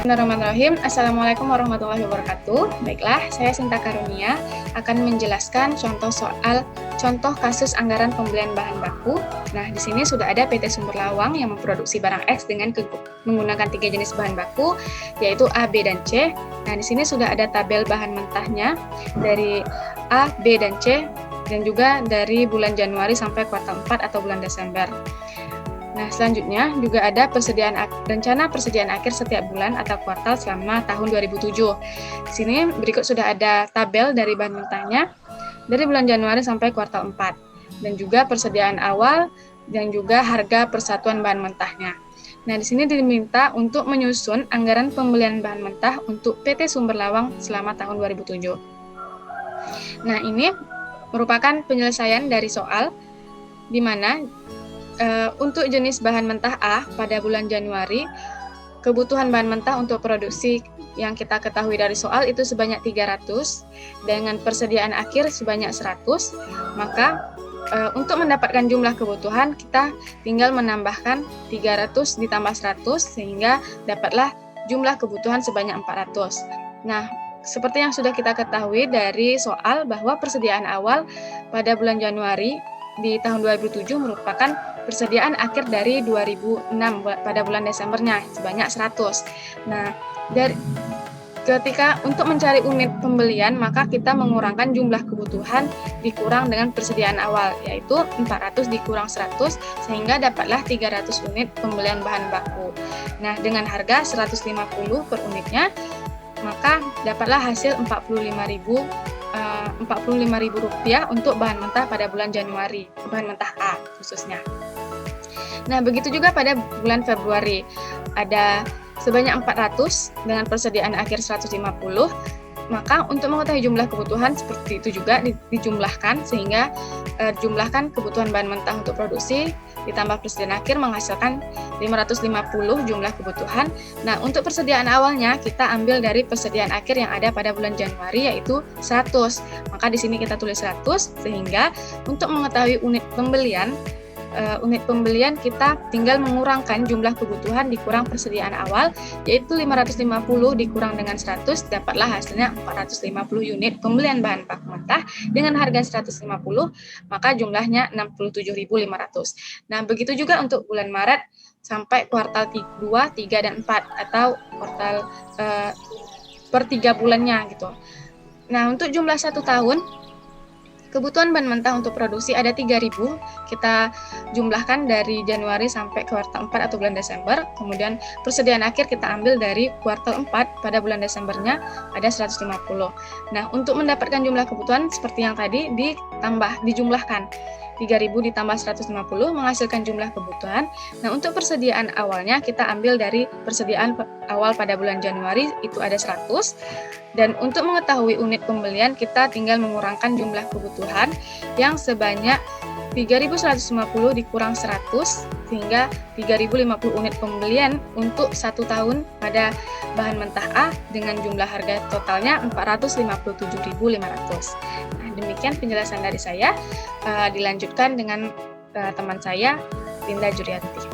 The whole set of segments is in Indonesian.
Bismillahirrahmanirrahim. Assalamualaikum warahmatullahi wabarakatuh. Baiklah, saya Sinta Karunia akan menjelaskan contoh kasus anggaran pembelian bahan baku. Nah, di sini sudah ada PT Sumber Lawang yang memproduksi barang X dengan menggunakan 3 jenis bahan baku, yaitu A, B, dan C. Nah, di sini sudah ada tabel bahan mentahnya dari A, B, dan C, dan juga dari bulan Januari sampai kuartal 4 atau bulan Desember. Nah, selanjutnya juga ada rencana persediaan akhir setiap bulan atau kuartal selama tahun 2007. Di sini berikut sudah ada tabel dari bahan mentahnya dari bulan Januari sampai kuartal 4 dan juga persediaan awal dan juga harga persatuan bahan mentahnya. Nah, di sini diminta untuk menyusun anggaran pembelian bahan mentah untuk PT Sumber Lawang selama tahun 2007. Nah, ini merupakan penyelesaian dari soal di mana untuk jenis bahan mentah A pada bulan Januari, kebutuhan bahan mentah untuk produksi yang kita ketahui dari soal itu sebanyak 300, dengan persediaan akhir sebanyak 100, maka untuk mendapatkan jumlah kebutuhan, kita tinggal menambahkan 300 ditambah 100, sehingga dapatlah jumlah kebutuhan sebanyak 400. Nah, seperti yang sudah kita ketahui dari soal bahwa persediaan awal pada bulan Januari di tahun 2007 merupakan persediaan akhir dari 2006 pada bulan Desembernya sebanyak 100. Nah, ketika untuk mencari unit pembelian, maka kita mengurangkan jumlah kebutuhan dikurang dengan persediaan awal, yaitu 400 dikurang 100, sehingga dapatlah 300 unit pembelian bahan baku. Nah, dengan harga 150 per unitnya, maka dapatlah hasil Rp45.000 untuk bahan mentah pada bulan Januari, bahan mentah A khususnya. Nah, begitu juga pada bulan Februari, ada sebanyak 400 dengan persediaan akhir 150, maka untuk mengetahui jumlah kebutuhan seperti itu juga dijumlahkan, sehingga jumlahkan kebutuhan bahan mentah untuk produksi ditambah persediaan akhir menghasilkan 550 jumlah kebutuhan. Nah, untuk persediaan awalnya kita ambil dari persediaan akhir yang ada pada bulan Januari, yaitu 100. Maka di sini kita tulis 100, sehingga untuk mengetahui unit pembelian kita tinggal mengurangkan jumlah kebutuhan dikurang persediaan awal, yaitu 550 dikurang dengan 100, dapatlah hasilnya 450 unit pembelian bahan baku mentah dengan harga 150, maka jumlahnya 67.500. Nah, begitu juga untuk bulan Maret sampai kuartal 2, 3, dan 4 atau kuartal per 3 bulannya gitu. Nah, untuk jumlah 1 tahun, kebutuhan bahan mentah untuk produksi ada 3.000, kita jumlahkan dari Januari sampai kuartal 4 atau bulan Desember, kemudian persediaan akhir kita ambil dari kuartal 4 pada bulan Desembernya ada 150. Nah, untuk mendapatkan jumlah kebutuhan seperti yang tadi dijumlahkan 3.000 ditambah 150 menghasilkan jumlah kebutuhan. Nah, untuk persediaan awalnya kita ambil dari persediaan awal pada bulan Januari itu ada 100, dan untuk mengetahui unit pembelian kita tinggal mengurangkan jumlah kebutuhan yang sebanyak 3.150 dikurang 100, sehingga 3.050 unit pembelian untuk 1 tahun pada bahan mentah A dengan jumlah harga totalnya 457.500. Nah, demikian penjelasan dari saya. Dilanjutkan dengan teman saya, Linda Jurianti.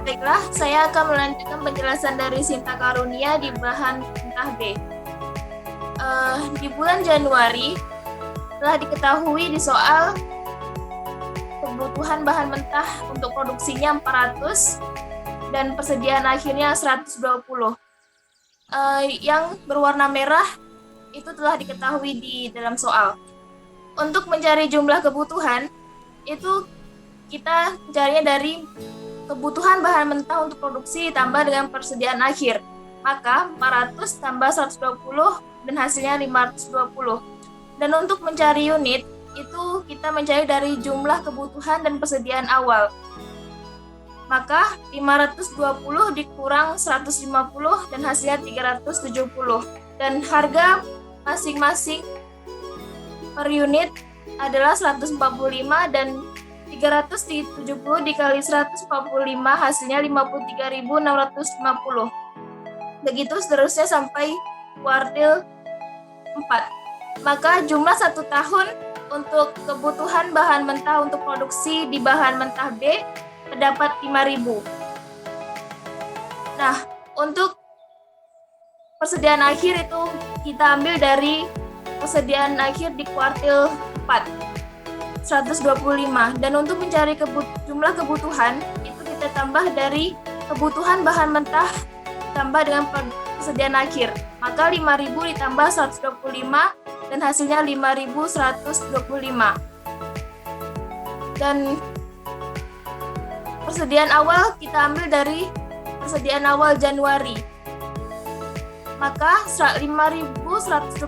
Baiklah, saya akan melanjutkan penjelasan dari Sinta Karunia di bahan mentah B. Di bulan Januari telah diketahui di soal kebutuhan bahan mentah untuk produksinya 400 dan persediaan akhirnya 120. Yang berwarna merah itu telah diketahui di dalam soal. Untuk mencari jumlah kebutuhan, itu kita mencarinya dari kebutuhan bahan mentah untuk produksi ditambah dengan persediaan akhir. Maka 400 tambah 120 dan hasilnya 520. Dan untuk mencari unit, itu kita mencari dari jumlah kebutuhan dan persediaan awal. Maka 520 dikurang 150 dan hasilnya 370. Dan harga masing-masing per unit adalah 145, dan 370 dikali 145 hasilnya 53.650. Begitu seterusnya sampai kuartil 4. Maka jumlah 1 tahun untuk kebutuhan bahan mentah untuk produksi di bahan mentah B terdapat 5.000. Nah, untuk persediaan akhir itu kita ambil dari persediaan akhir di kuartil 4, 125. Dan untuk mencari jumlah kebutuhan, itu kita tambah dari kebutuhan bahan mentah tambah dengan persediaan akhir. Maka 5.000 ditambah 125 dan hasilnya 5.125. Dan persediaan awal kita ambil dari persediaan awal Januari. Maka 5.125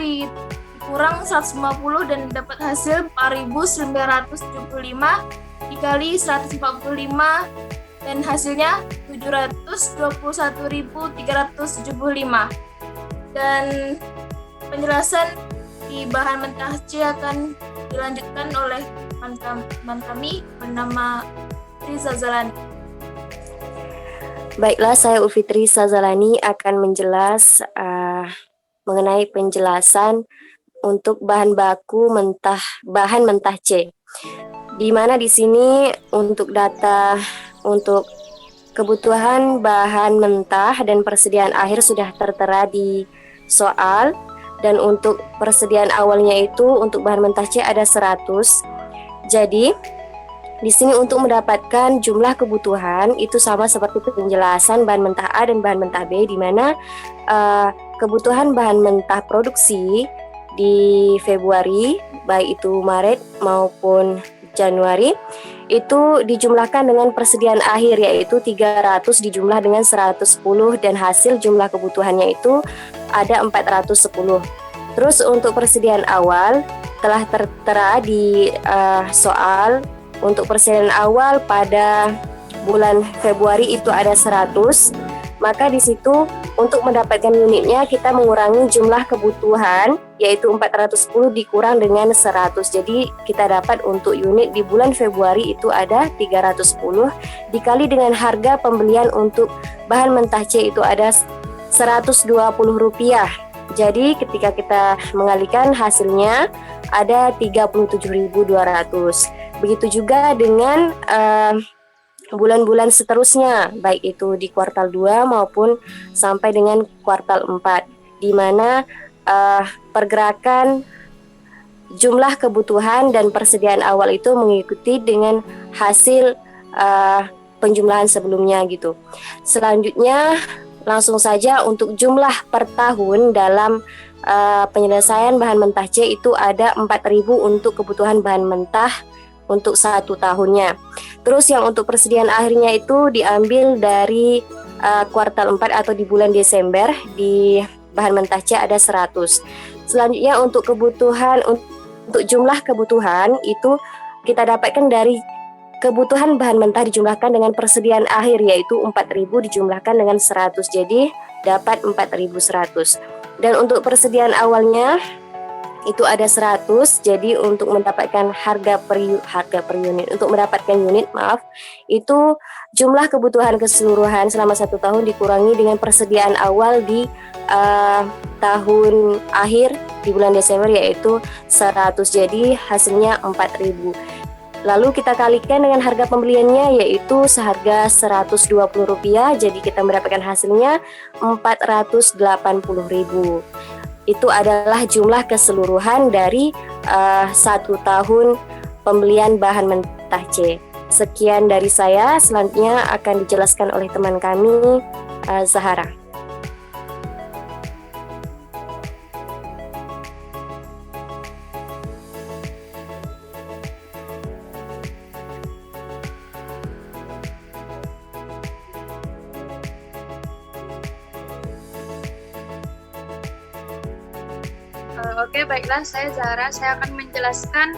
dikurang 150 dan dapat hasil 4.975 dikali 145 dan hasilnya 721.375. Dan penjelasan di bahan mentah C akan dilanjutkan oleh teman kami bernama Riza Zalani. Baiklah, saya Ulfitri Sazalani akan mengenai penjelasan untuk bahan baku bahan mentah C. Di mana di sini untuk data untuk kebutuhan bahan mentah dan persediaan akhir sudah tertera di soal, dan untuk persediaan awalnya itu untuk bahan mentah C ada 100. Jadi di sini untuk mendapatkan jumlah kebutuhan itu sama seperti penjelasan bahan mentah A dan bahan mentah B, di mana kebutuhan bahan mentah produksi di Februari, baik itu Maret maupun Januari, itu dijumlahkan dengan persediaan akhir yaitu 300 dijumlah dengan 110 dan hasil jumlah kebutuhannya itu ada 410. Terus untuk persediaan awal telah tertera di soal. Untuk persediaan awal pada bulan Februari itu ada 100, maka di situ untuk mendapatkan unitnya kita mengurangi jumlah kebutuhan yaitu 410 dikurang dengan 100. Jadi kita dapat untuk unit di bulan Februari itu ada 310 dikali dengan harga pembelian untuk bahan mentah C itu ada Rp120. Jadi ketika kita mengalihkan hasilnya ada 37.200. Begitu juga dengan bulan-bulan seterusnya, baik itu di kuartal 2 maupun sampai dengan kuartal 4, di mana pergerakan jumlah kebutuhan dan persediaan awal itu mengikuti dengan hasil penjumlahan sebelumnya gitu. Selanjutnya langsung saja untuk jumlah per tahun dalam penyelesaian bahan mentah C itu ada 4.000 untuk kebutuhan bahan mentah untuk 1 tahunnya. Terus yang untuk persediaan akhirnya itu diambil dari kuartal 4 atau di bulan Desember, di bahan mentah C ada 100. Selanjutnya untuk jumlah kebutuhan itu kita dapatkan dari kebutuhan bahan mentah dijumlahkan dengan persediaan akhir yaitu 4.000 dijumlahkan dengan 100, jadi dapat 4.100. Dan untuk persediaan awalnya itu ada 100, jadi untuk mendapatkan harga per unit, untuk mendapatkan unit itu jumlah kebutuhan keseluruhan selama 1 tahun dikurangi dengan persediaan awal di tahun akhir di bulan Desember yaitu 100, jadi hasilnya 4.000. Lalu kita kalikan dengan harga pembeliannya yaitu seharga Rp120, jadi kita mendapatkan hasilnya 480.000. Itu adalah jumlah keseluruhan dari 1 tahun pembelian bahan mentah C. Sekian dari saya, selanjutnya akan dijelaskan oleh teman kami, Zahara. Oke, baiklah, saya Zahra. Saya akan menjelaskan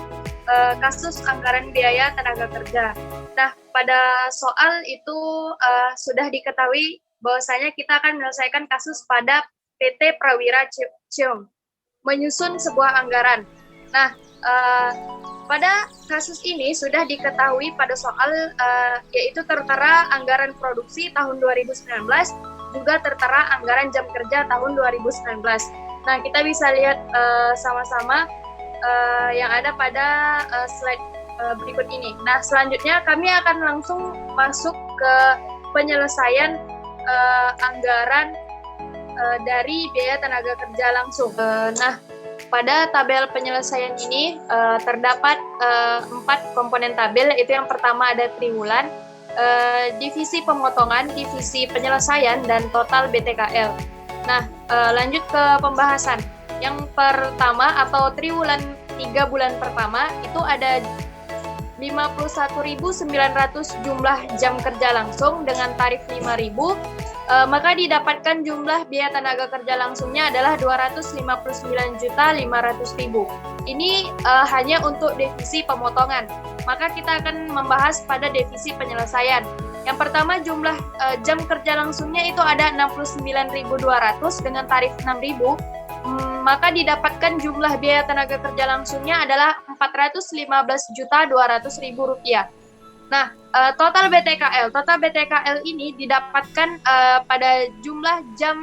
kasus anggaran biaya tenaga kerja. Nah, pada soal itu sudah diketahui bahwasanya kita akan menyelesaikan kasus pada PT Prawira Cium, menyusun sebuah anggaran. Nah, pada kasus ini sudah diketahui pada soal yaitu tertera anggaran produksi tahun 2019, juga tertera anggaran jam kerja tahun 2019. Nah, kita bisa lihat sama-sama yang ada pada slide berikut ini. Nah, selanjutnya kami akan langsung masuk ke penyelesaian anggaran dari biaya tenaga kerja langsung. Nah, pada tabel penyelesaian ini terdapat 4 komponen tabel, yaitu yang pertama ada triwulan, divisi pemotongan, divisi penyelesaian, dan total BTKL. Nah, lanjut ke pembahasan. Yang pertama atau triwulan 3 bulan pertama itu ada 51.900 jumlah jam kerja langsung dengan tarif 5.000, maka didapatkan jumlah biaya tenaga kerja langsungnya adalah 259.500.000. Ini hanya untuk divisi pemotongan. Maka kita akan membahas pada divisi penyelesaian. Yang pertama, jumlah jam kerja langsungnya itu ada 69.200 dengan tarif 6.000. Maka didapatkan jumlah biaya tenaga kerja langsungnya adalah 415.200.000 rupiah. Nah, total BTKL ini didapatkan pada jumlah jam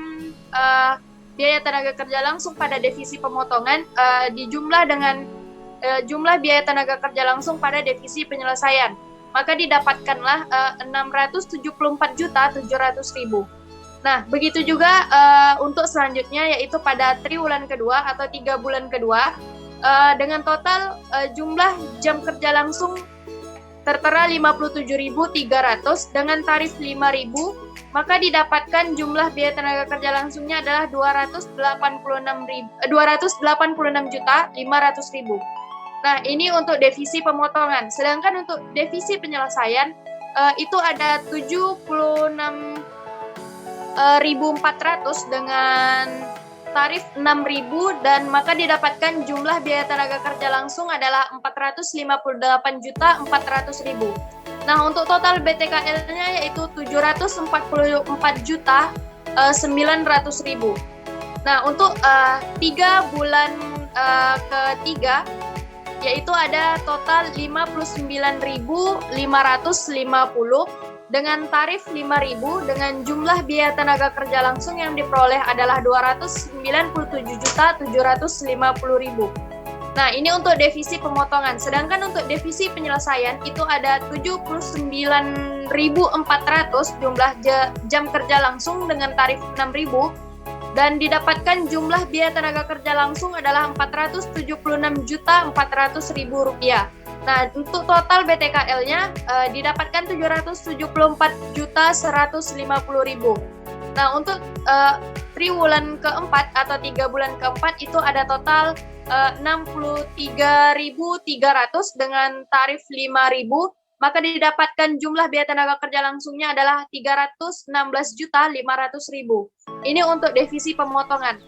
biaya tenaga kerja langsung pada divisi pemotongan dijumlah dengan jumlah biaya tenaga kerja langsung pada divisi penyelesaian. Maka didapatkanlah 674.700.000. Nah, begitu juga untuk selanjutnya, yaitu pada triwulan kedua atau 3 bulan kedua, dengan total jumlah jam kerja langsung tertera 57.300 dengan tarif 5.000, maka didapatkan jumlah biaya tenaga kerja langsungnya adalah 286.500.000. Nah, ini untuk divisi pemotongan. Sedangkan untuk divisi penyelesaian itu ada 76.400 dengan tarif 6.000, dan maka didapatkan jumlah biaya tenaga kerja langsung adalah 458.400.000. Nah, untuk total BTKL-nya yaitu 744.900.000. Nah, untuk 3 bulan ketiga yaitu ada total 59.550 dengan tarif 5.000 dengan jumlah biaya tenaga kerja langsung yang diperoleh adalah 297.750.000. Nah, ini untuk divisi pemotongan. Sedangkan untuk divisi penyelesaian itu ada 79.400 jumlah jam kerja langsung dengan tarif 6.000 dan didapatkan jumlah biaya tenaga kerja langsung adalah 476.400.000 rupiah. Nah, untuk total BTKL-nya didapatkan 774.150.000. Nah, untuk triwulan keempat atau 3 bulan keempat itu ada total 63.300 dengan tarif 5.000, maka didapatkan jumlah biaya tenaga kerja langsungnya adalah 316.500.000. Ini untuk divisi pemotongan.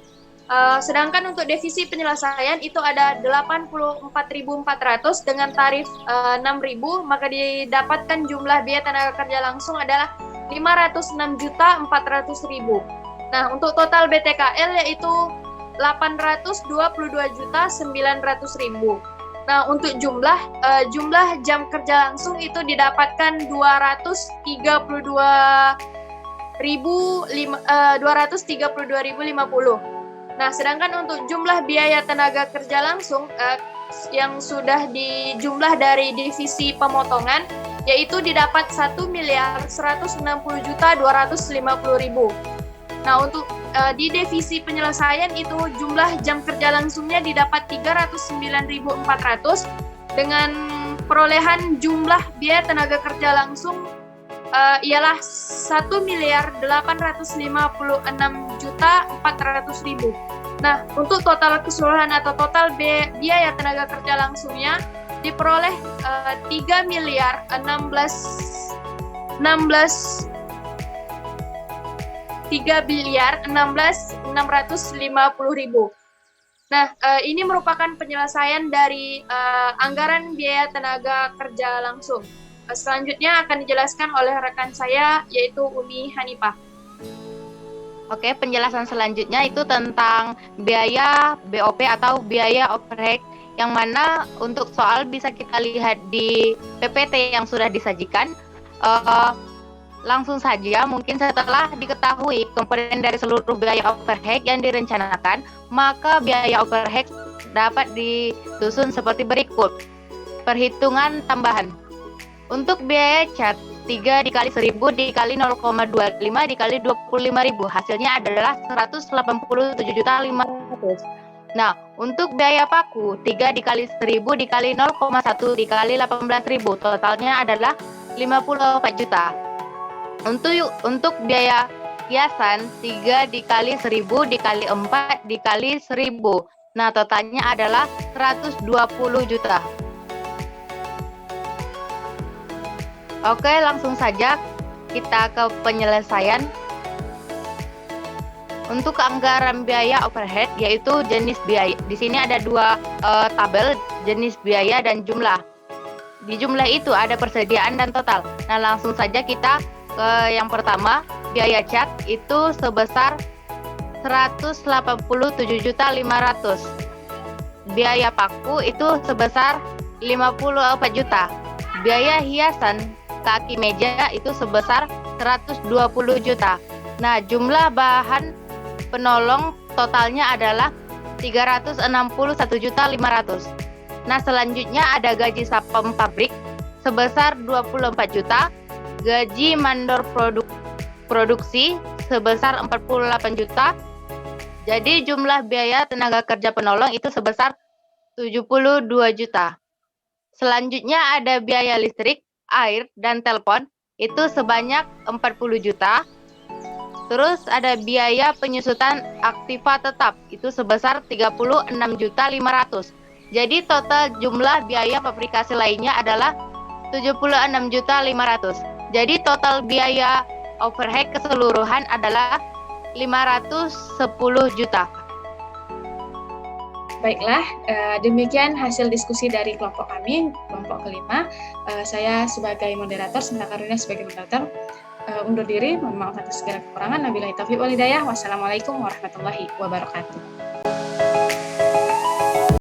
Sedangkan untuk divisi penyelesaian itu ada 84.400 dengan tarif 6.000, maka didapatkan jumlah biaya tenaga kerja langsung adalah 506.400.000. Nah, untuk total BTKL yaitu 822.900.000. Nah, untuk jumlah jam kerja langsung itu didapatkan 232.050. Nah, sedangkan untuk jumlah biaya tenaga kerja langsung yang sudah dijumlah dari divisi pemotongan yaitu didapat 1.160.250.000. Nah, untuk di divisi penyelesaian itu jumlah jam kerja langsungnya didapat 309.400 dengan perolehan jumlah biaya tenaga kerja langsung ialah 1.856.400.000. Nah, untuk total keseluruhan atau total biaya tenaga kerja langsungnya diperoleh 3.16.650.000. Nah, ini merupakan penyelesaian dari anggaran biaya tenaga kerja langsung. Selanjutnya akan dijelaskan oleh rekan saya, yaitu Umi Hanifah. Oke, penjelasan selanjutnya itu tentang biaya BOP atau biaya overhead, yang mana untuk soal bisa kita lihat di PPT yang sudah disajikan. Langsung saja, mungkin setelah diketahui komponen dari seluruh biaya overhead yang direncanakan, maka biaya overhead dapat disusun seperti berikut. Perhitungan tambahan. Untuk biaya cat 3 dikali 1000 dikali 0,25 dikali 25.000. Hasilnya adalah 187.500. Nah, untuk biaya paku 3 dikali 1000 dikali 0,1 dikali 18.000. Totalnya adalah 54 juta. Untuk biaya hiasan 3 dikali 1000 dikali 4 dikali 1000. Nah, totalnya adalah 120 juta. Oke, langsung saja kita ke penyelesaian. Untuk anggaran biaya overhead yaitu jenis biaya. Di sini ada dua tabel, jenis biaya dan jumlah. Di jumlah itu ada persediaan dan total. Nah, langsung saja kita ke yang pertama, biaya cat itu sebesar 187.500. Biaya paku itu sebesar 54 juta. Biaya hiasan kaki meja itu sebesar 120 juta. Nah, jumlah bahan penolong totalnya adalah 361.500. Nah, selanjutnya ada gaji satpam pabrik sebesar 24 juta, gaji mandor produksi sebesar 48 juta. Jadi jumlah biaya tenaga kerja penolong itu sebesar 72 juta. Selanjutnya ada biaya listrik, air, dan telepon itu sebanyak 40 juta. Terus ada biaya penyusutan aktiva tetap itu sebesar 36.500. Jadi total jumlah biaya fabrikasi lainnya adalah 76.500. Jadi total biaya overhead keseluruhan adalah 510 juta. Baiklah, demikian hasil diskusi dari kelompok kami, kelompok kelima. Saya sebagai moderator, Sinta Karunia sebagai moderator, undur diri, mohon maaf atas segala kekurangan. Wabillahi taufiq wal hidayah. Wassalamualaikum warahmatullahi wabarakatuh.